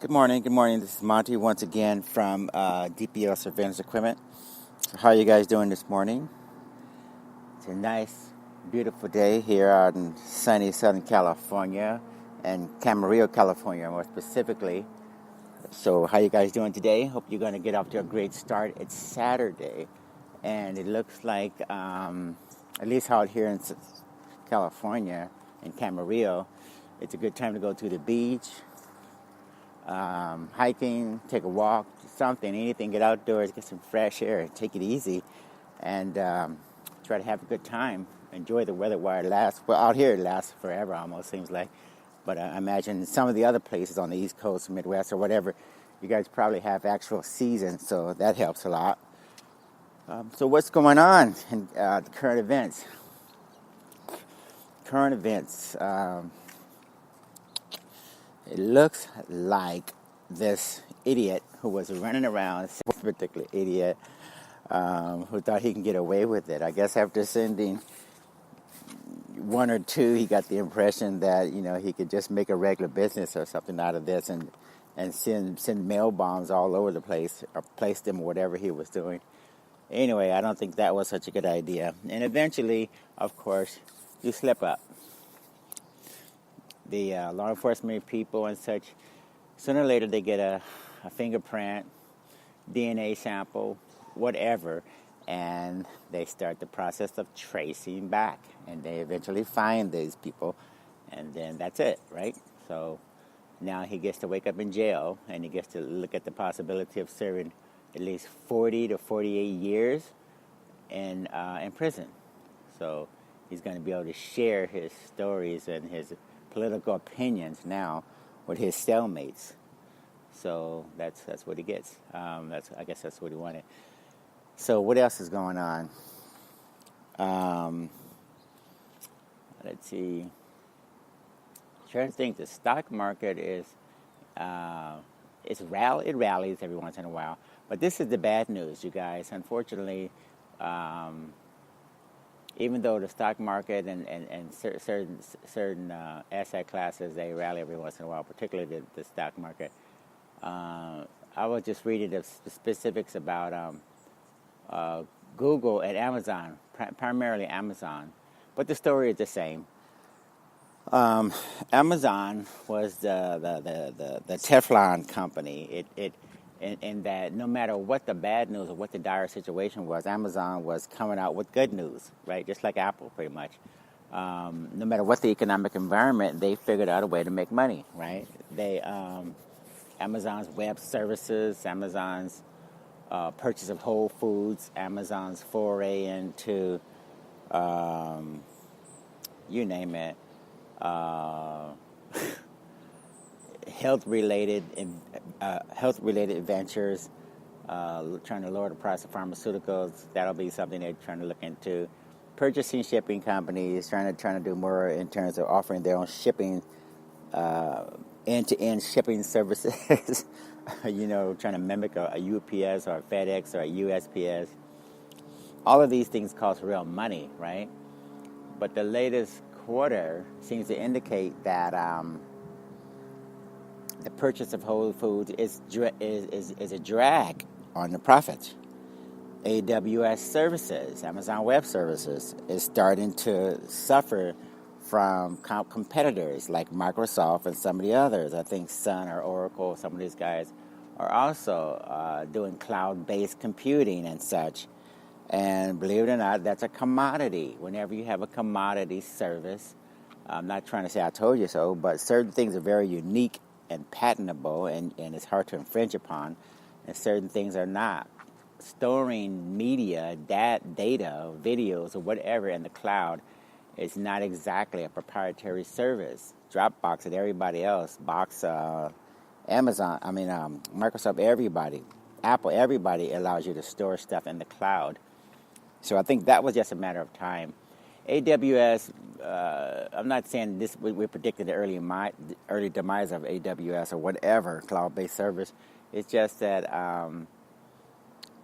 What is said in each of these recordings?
Good morning. This is Monty once again from DPL Surveillance Equipment. So how are you guys doing this morning? It's a nice, beautiful day here out in sunny Southern California and Camarillo, California, more specifically. So how you guys doing today? Hope you're going to get off to a great start. It's Saturday, and it looks like, at least out here in California, in Camarillo, it's a good time to go to the beach. Hiking, take a walk, something, anything, get outdoors, get some fresh air, take it easy, and try to have a good time. Enjoy the weather while it lasts. Well, out here it lasts forever almost, seems like. But I imagine some of the other places on the East Coast, Midwest, or whatever, you guys probably have actual seasons, so that helps a lot. So what's going on in the current events? It looks like this idiot who was running around, this particular idiot, who thought he can get away with it. I guess after sending one or two, he got the impression that, he could just make a regular business or something out of this and send mail bombs all over the place or place them or whatever he was doing. Anyway, I don't think that was such a good idea. And eventually, of course, you slip up. The law enforcement people and such, sooner or later they get a fingerprint, DNA sample, whatever, and they start the process of tracing back. And they eventually find these people, and then that's it, right? So now he gets to wake up in jail, and he gets to look at the possibility of serving at least 40 to 48 years in prison. So he's going to be able to share his stories and his political opinions now with his cellmates. So that's what he gets. I guess that's what he wanted. So what else is going on? Let's see. I'm trying to think. The stock market is it rallies every once in a while. But this is the bad news, you guys. Unfortunately, even though the stock market and certain asset classes, they rally every once in a while, particularly the stock market. I was just reading the specifics about Google and Amazon, primarily Amazon, but the story is the same. Amazon was the Teflon company. In that no matter what the bad news or what the dire situation was, Amazon was coming out with good news, right? Just like Apple, pretty much. No matter what the economic environment, they figured out a way to make money, right? Amazon's web services, Amazon's purchase of Whole Foods, Amazon's foray into, you name it, health-related ventures, trying to lower the price of pharmaceuticals. That'll be something they're trying to look into. Purchasing shipping companies, trying to do more in terms of offering their own shipping, end-to-end shipping services. Trying to mimic a UPS or a FedEx or a USPS. All of these things cost real money, right? But the latest quarter seems to indicate that the purchase of Whole Foods is a drag on the profits. AWS services, Amazon Web Services, is starting to suffer from competitors like Microsoft and some of the others. I think Sun or Oracle, some of these guys are also doing cloud-based computing and such. And believe it or not, that's a commodity. Whenever you have a commodity service, I'm not trying to say I told you so, but certain things are very unique and patentable, and it's hard to infringe upon, and certain things are not. Storing media, data, videos, or whatever in the cloud is not exactly a proprietary service. Dropbox and everybody else, Microsoft, everybody, Apple, everybody allows you to store stuff in the cloud. So I think that was just a matter of time. AWS, I'm not saying this. We're predicting the early demise of AWS or whatever cloud-based service. It's just that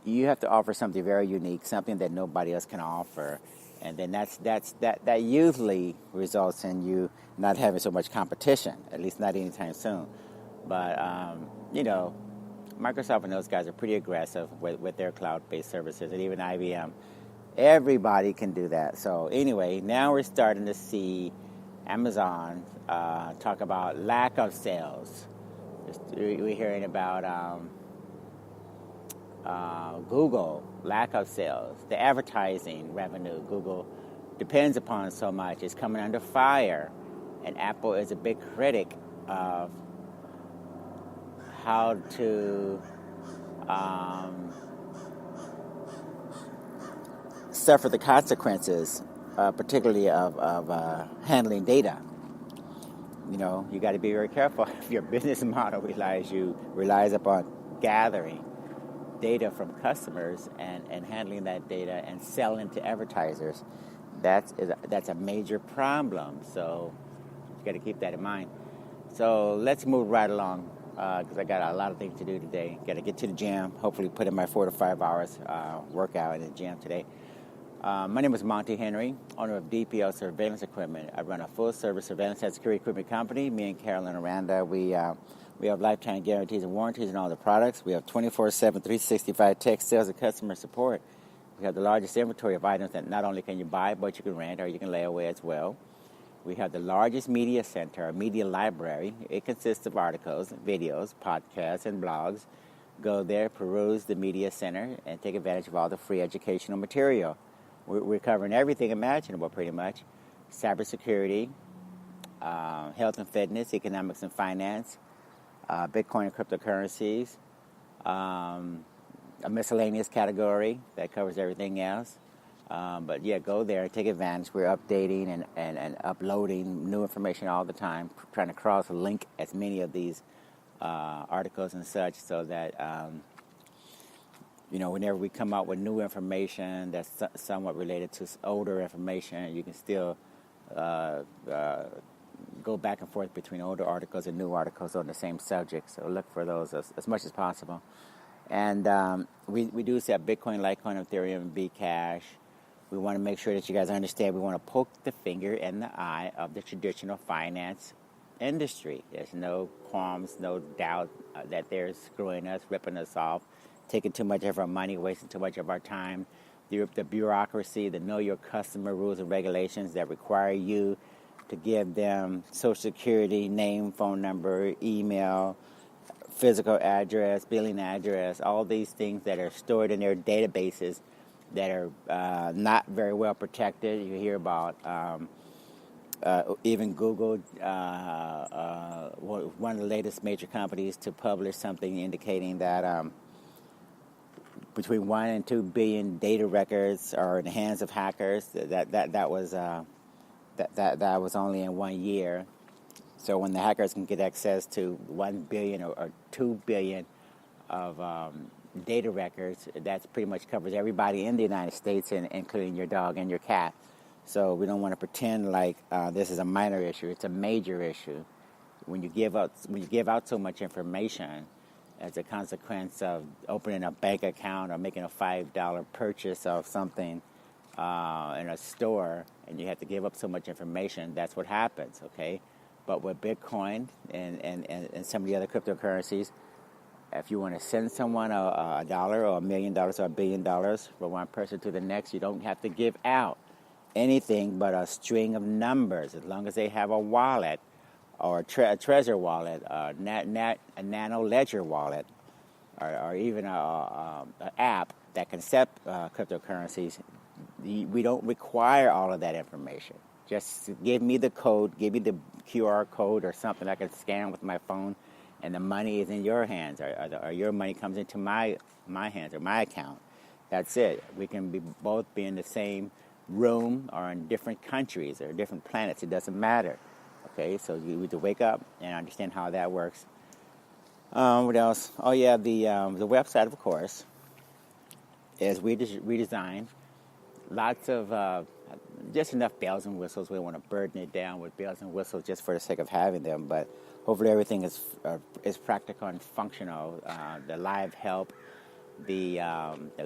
you have to offer something very unique, something that nobody else can offer, and then that usually results in you not having so much competition, at least not anytime soon. But, Microsoft and those guys are pretty aggressive with their cloud-based services, and even IBM. Everybody can do that. So anyway, now we're starting to see Amazon talk about lack of sales. We're hearing about Google, lack of sales. The advertising revenue, Google depends upon so much, is coming under fire. And Apple is a big critic of how to suffer the consequences, particularly of handling data. You got to be very careful if your business model relies upon gathering data from customers and handling that data and selling to advertisers. That's a major problem. So you got to keep that in mind. So let's move right along because I got a lot of things to do today. Got to get to the gym. Hopefully, put in my 4 to 5 hours workout in the gym today. My name is Monty Henry, owner of DPO Surveillance Equipment. I run a full-service surveillance and security equipment company. Me and Carolyn Aranda, we have lifetime guarantees and warranties on all the products. We have 24/7, 365 tech sales and customer support. We have the largest inventory of items that not only can you buy, but you can rent or you can lay away as well. We have the largest media center, a media library. It consists of articles, videos, podcasts, and blogs. Go there, peruse the media center, and take advantage of all the free educational material. We're covering everything imaginable, pretty much. Cybersecurity, health and fitness, economics and finance, Bitcoin and cryptocurrencies, a miscellaneous category that covers everything else. But yeah, go there and take advantage. We're updating and uploading new information all the time, trying to cross-link as many of these articles and such so that whenever we come out with new information that's somewhat related to older information, you can still go back and forth between older articles and new articles on the same subject. So look for those as much as possible. And we do accept Bitcoin, Litecoin, Ethereum, Bcash. We want to make sure that you guys understand we want to poke the finger in the eye of the traditional finance industry. There's no qualms, no doubt that they're screwing us, ripping us off, taking too much of our money, wasting too much of our time. The bureaucracy, the know your customer rules and regulations that require you to give them Social Security, name, phone number, email, physical address, billing address, all these things that are stored in their databases that are not very well protected. You hear about even Google, one of the latest major companies to publish something indicating that between 1 and 2 billion data records are in the hands of hackers. That was only in 1 year. So when the hackers can get access to 1 billion or 2 billion of data records, that pretty much covers everybody in the United States, including your dog and your cat. So we don't want to pretend like this is a minor issue. It's a major issue. When you give out so much information as a consequence of opening a bank account or making a $5 purchase of something in a store, and you have to give up so much information, that's what happens, okay? But with Bitcoin and some of the other cryptocurrencies, if you want to send someone a dollar or $1 million or $1 billion from one person to the next, you don't have to give out anything but a string of numbers, as long as they have a wallet or a Trezor wallet, a Nano Ledger wallet, or even an app that can accept cryptocurrencies. We don't require all of that information. Just give me the code, give me the QR code or something I can scan with my phone, and the money is in your hands, or your money comes into my hands or my account. That's it. We can both be in the same room or in different countries or different planets. It doesn't matter. Okay, so you need to wake up and understand how that works. What else? Oh yeah, the website, of course, is redesigned. Lots of just enough bells and whistles. We don't want to burden it down with bells and whistles just for the sake of having them. But hopefully everything is practical and functional. The live help, the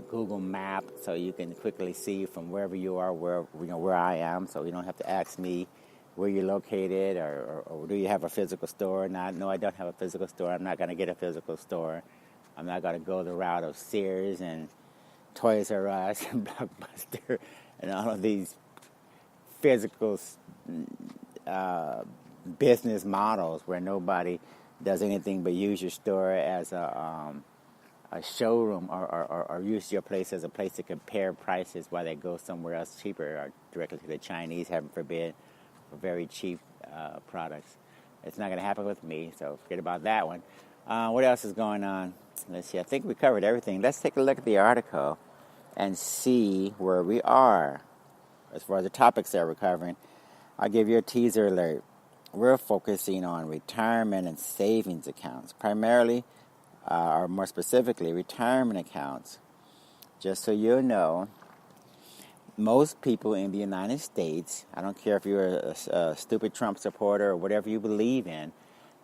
Google map, so you can quickly see from wherever you are where I am. So you don't have to ask me where you're located, or do you have a physical store or not? No, I don't have a physical store. I'm not going to get a physical store. I'm not going to go the route of Sears and Toys R Us and Blockbuster and all of these physical business models where nobody does anything but use your store as a showroom, or use your place as a place to compare prices while they go somewhere else cheaper, or directly to the Chinese, heaven forbid, for very cheap products. It's not going to happen with me, so forget about that one. What else is going on? Let's see. I think we covered everything. Let's take a look at the article and see where we are as far as the topics that we're covering. I'll give you a teaser alert. We're focusing on retirement and savings accounts, primarily, or more specifically, retirement accounts. Just so you know, most people in the United States, I don't care if you're a stupid Trump supporter or whatever you believe in,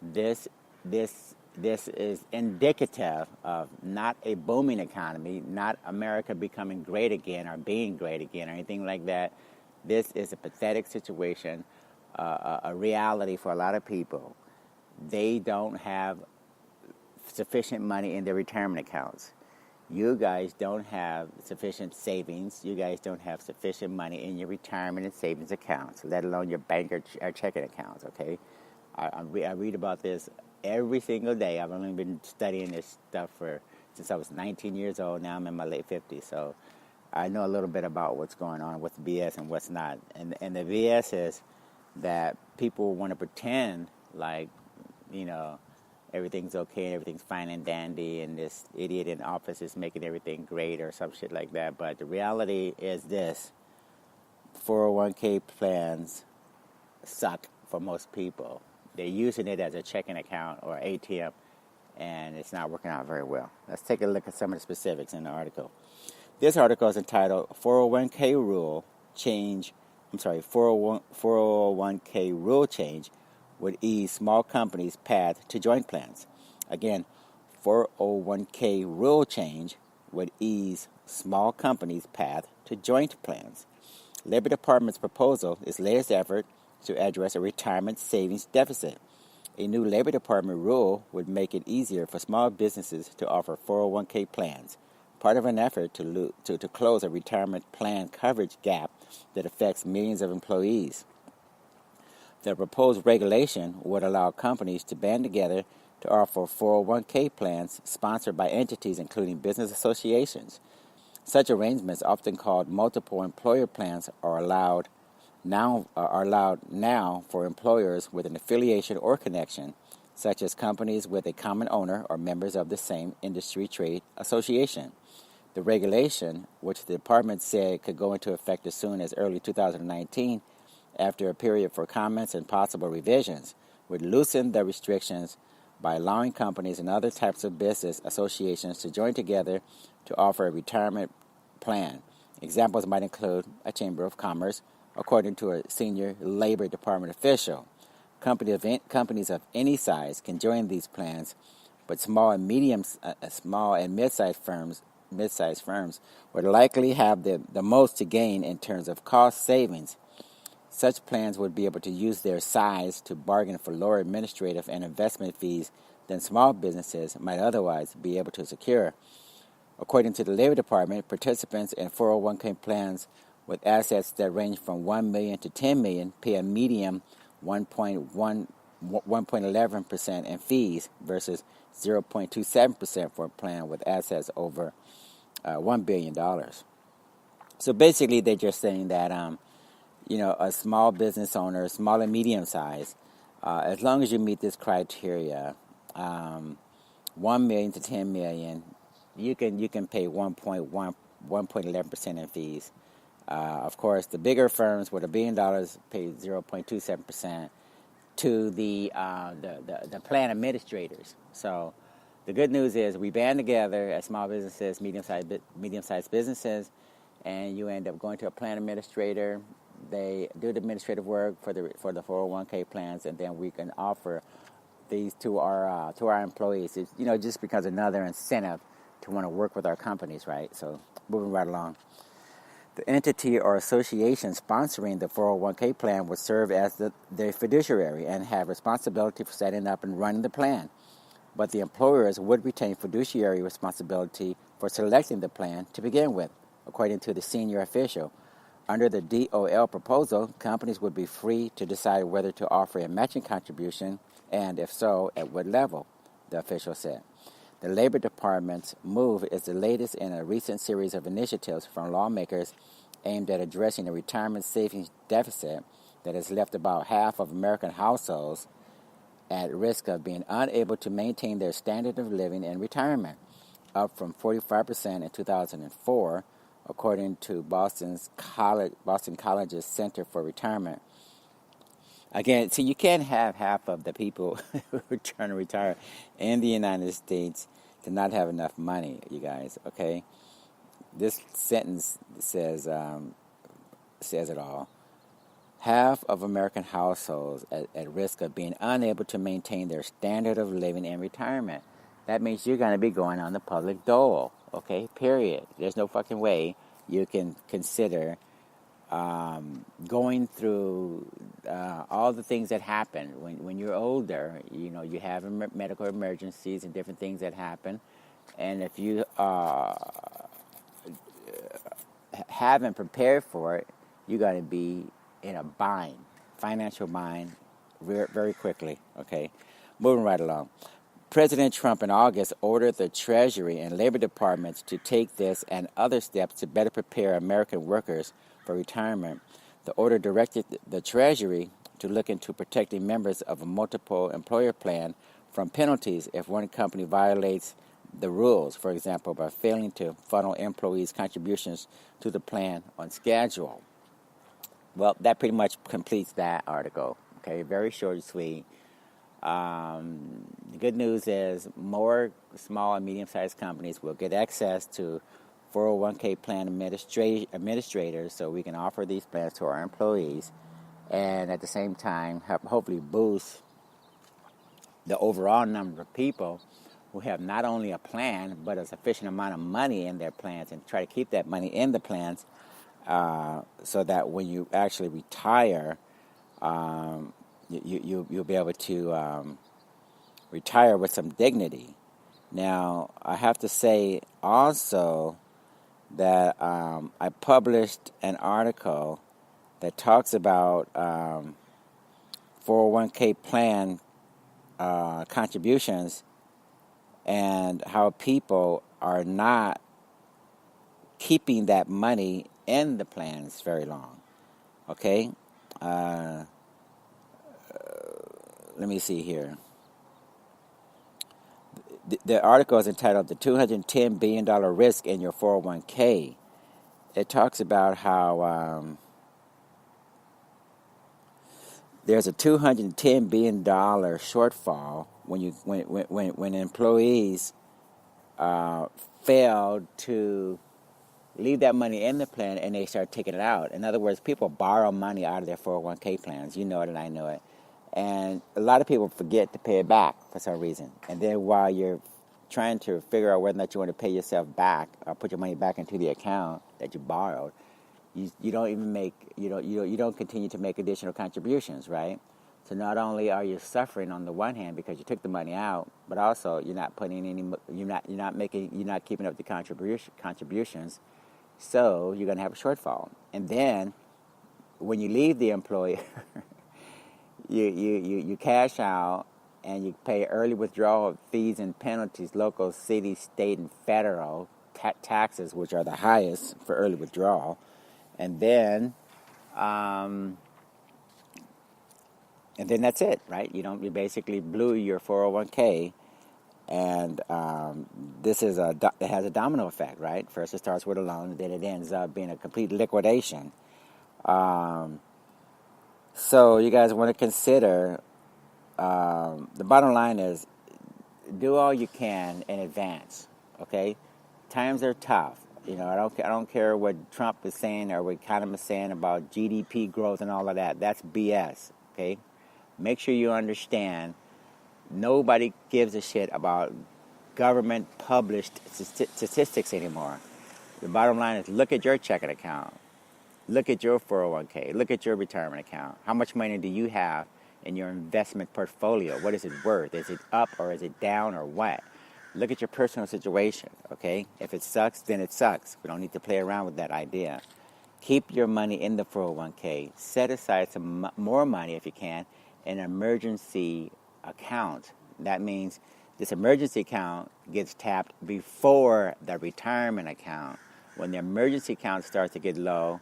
this is indicative of not a booming economy, not America becoming great again or being great again or anything like that. This is a pathetic situation, a reality for a lot of people. They don't have sufficient money in their retirement accounts. You guys don't have sufficient savings. You guys don't have sufficient money in your retirement and savings accounts, let alone your bank or checking accounts, okay? I read about this every single day. I've only been studying this stuff since I was 19 years old. Now I'm in my late 50s, so I know a little bit about what's going on, what's BS and what's not. And the BS is that people want to pretend like, everything's okay and everything's fine and dandy, and this idiot in office is making everything great or some shit like that. But the reality is this: 401k plans suck for most people. They're using it as a checking account or ATM, and it's not working out very well. Let's take a look at some of the specifics in the article. This article is entitled 401k Rule Change. 401k Rule Change would ease small companies' path to joint plans. Again, 401k Rule Change would ease small companies' path to joint plans. Labor Department's proposal is latest effort to address a retirement savings deficit. A new Labor Department rule would make it easier for small businesses to offer 401k plans, part of an effort to close a retirement plan coverage gap that affects millions of employees. The proposed regulation would allow companies to band together to offer 401k plans sponsored by entities including business associations. Such arrangements, often called multiple employer plans, are allowed now for employers with an affiliation or connection, such as companies with a common owner or members of the same industry trade association. The regulation, which the department said could go into effect as soon as early 2019, after a period for comments and possible revisions, would loosen the restrictions by allowing companies and other types of business associations to join together to offer a retirement plan. Examples might include a Chamber of Commerce, according to a senior Labor Department official. Companies of any size can join these plans, but small and mid-sized firms would likely have the most to gain in terms of cost savings. Such plans would be able to use their size to bargain for lower administrative and investment fees than small businesses might otherwise be able to secure. According to the Labor Department, participants in 401k plans with assets that range from $1 million to $10 million pay a median 1.11% in fees versus 0.27% for a plan with assets over $1 billion. So basically, they're just saying that a small business owner, small and medium size, as long as you meet this criteria, 1 million to 10 million, you can pay 1.11% in fees. Of course, the bigger firms with $1 billion pay 0.27% to the plan administrators. So the good news is we band together as small businesses, medium-sized businesses, and you end up going to a plan administrator. They do the administrative work for the 401k plans, and then we can offer these to our employees. It's, just because another incentive to want to work with our companies, right? So moving right along. The entity or association sponsoring the 401k plan would serve as the fiduciary and have responsibility for setting up and running the plan. But the employers would retain fiduciary responsibility for selecting the plan to begin with, according to the senior official. Under the DOL proposal, companies would be free to decide whether to offer a matching contribution and, if so, at what level, the official said. The Labor Department's move is the latest in a recent series of initiatives from lawmakers aimed at addressing the retirement savings deficit that has left about half of American households at risk of being unable to maintain their standard of living in retirement, up from 45% in 2004, according to Boston College's Center for Retirement. Again, so you can't have half of the people who are trying to retire in the United States to not have enough money, you guys, okay? This sentence says it all. Half of American households at risk of being unable to maintain their standard of living in retirement. That means you're going to be going on the public dole, okay, period. There's no fucking way you can consider going through all the things that happen when you're older. You know, you have medical emergencies and different things that happen. And if you haven't prepared for it, you're going to be in a bind, financial bind, very quickly, okay? Moving right along. President Trump in August ordered the Treasury and Labor Departments to take this and other steps to better prepare American workers for retirement. The order directed the Treasury to look into protecting members of a multiple employer plan from penalties if one company violates the rules, for example, by failing to funnel employees' contributions to the plan on schedule. Well, that pretty much completes that article. Okay, very short and sweet. The good news is more small and medium-sized companies will get access to 401k plan administrators, so we can offer these plans to our employees, and at the same time hopefully boost the overall number of people who have not only a plan but a sufficient amount of money in their plans, and try to keep that money in the plans so that when you actually retire, you'll be able to retire with some dignity. Now, I have to say also that I published an article that talks about 401k plan contributions and how people are not keeping that money in the plans very long. Okay? Let me see here. The article is entitled The $210 Billion Risk in Your 401k. It talks about how there's a $210 billion shortfall when employees fail to leave that money in the plan and they start taking it out. In other words, people borrow money out of their 401k plans. You know it and I know it. And a lot of people forget to pay it back for some reason. And then while you're trying to figure out whether or not you want to pay yourself back or put your money back into the account that you borrowed, you don't even make you don't continue to make additional contributions, right? So not only are you suffering on the one hand because you took the money out, but also you're not keeping up the contributions. So you're going to have a shortfall. And then when you leave the employer, you cash out and you pay early withdrawal fees and penalties, local, city, state, and federal taxes, which are the highest for early withdrawal. And then that's it, right? You basically blew your 401k. And this it has a domino effect, right? First it starts with a loan, and then it ends up being a complete liquidation. So you guys want to consider, the bottom line is, do all you can in advance, okay? Times are tough. You know, I don't care what Trump is saying or what economists are saying about GDP growth and all of that. That's BS, okay? Make sure you understand nobody gives a shit about government published statistics anymore. The bottom line is look at your checking account. Look at your 401k. Look at your retirement account. How much money do you have in your investment portfolio? What is it worth? Is it up or is it down or what? Look at your personal situation, okay? If it sucks, then it sucks. We don't need to play around with that idea. Keep your money in the 401k. Set aside some more money if you can in an emergency account. That means this emergency account gets tapped before the retirement account. When the emergency account starts to get low,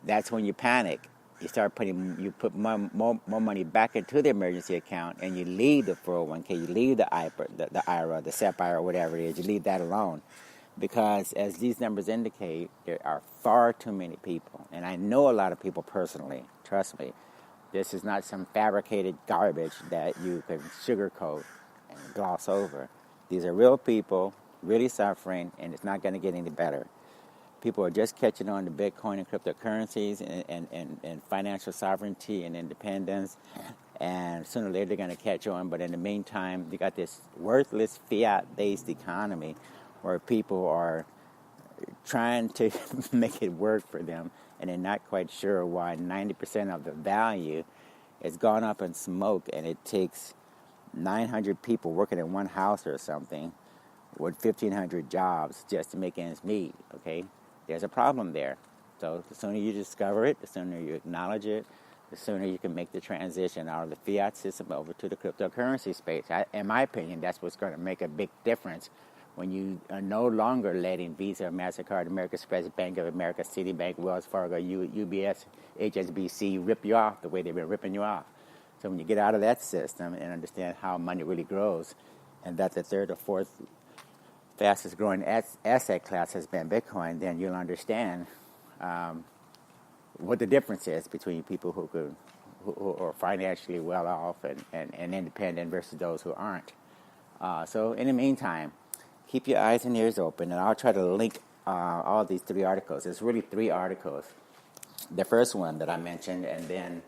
that's when you panic. You put more money back into the emergency account, and you leave the 401k, you leave the IRA, the SEP IRA, whatever it is, you leave that alone. Because as these numbers indicate, there are far too many people, and I know a lot of people personally, trust me. This is not some fabricated garbage that you can sugarcoat and gloss over. These are real people, really suffering, and it's not going to get any better. People are just catching on to Bitcoin and cryptocurrencies and financial sovereignty and independence. And sooner or later they're going to catch on. But in the meantime, you got this worthless fiat-based economy where people are trying to make it work for them. And they're not quite sure why 90% of the value has gone up in smoke. And it takes 900 people working in one house or something with 1,500 jobs just to make ends meet, okay? There's a problem there. So the sooner you discover it, the sooner you acknowledge it, the sooner you can make the transition out of the fiat system over to the cryptocurrency space. In my opinion, that's what's going to make a big difference when you are no longer letting Visa, MasterCard, American Express, Bank of America, Citibank, Wells Fargo, UBS, HSBC rip you off the way they've been ripping you off. So when you get out of that system and understand how money really grows, and that the third or fourth fastest growing asset class has been Bitcoin, then you'll understand what the difference is between people who are financially well off and independent versus those who aren't. So in the meantime, keep your eyes and ears open, and I'll try to link all these 3 articles. There's really 3 articles. The first one that I mentioned, and then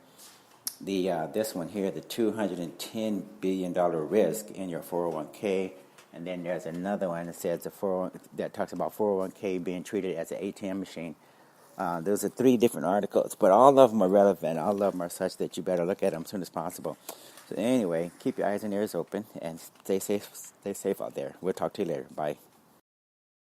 this one here, the $210 billion risk in your 401k. And then there's another one that says that talks about 401k being treated as an ATM machine. Those are 3 different articles, but all of them are relevant. All of them are such that you better look at them as soon as possible. So anyway, keep your eyes and ears open and stay safe out there. We'll talk to you later. Bye.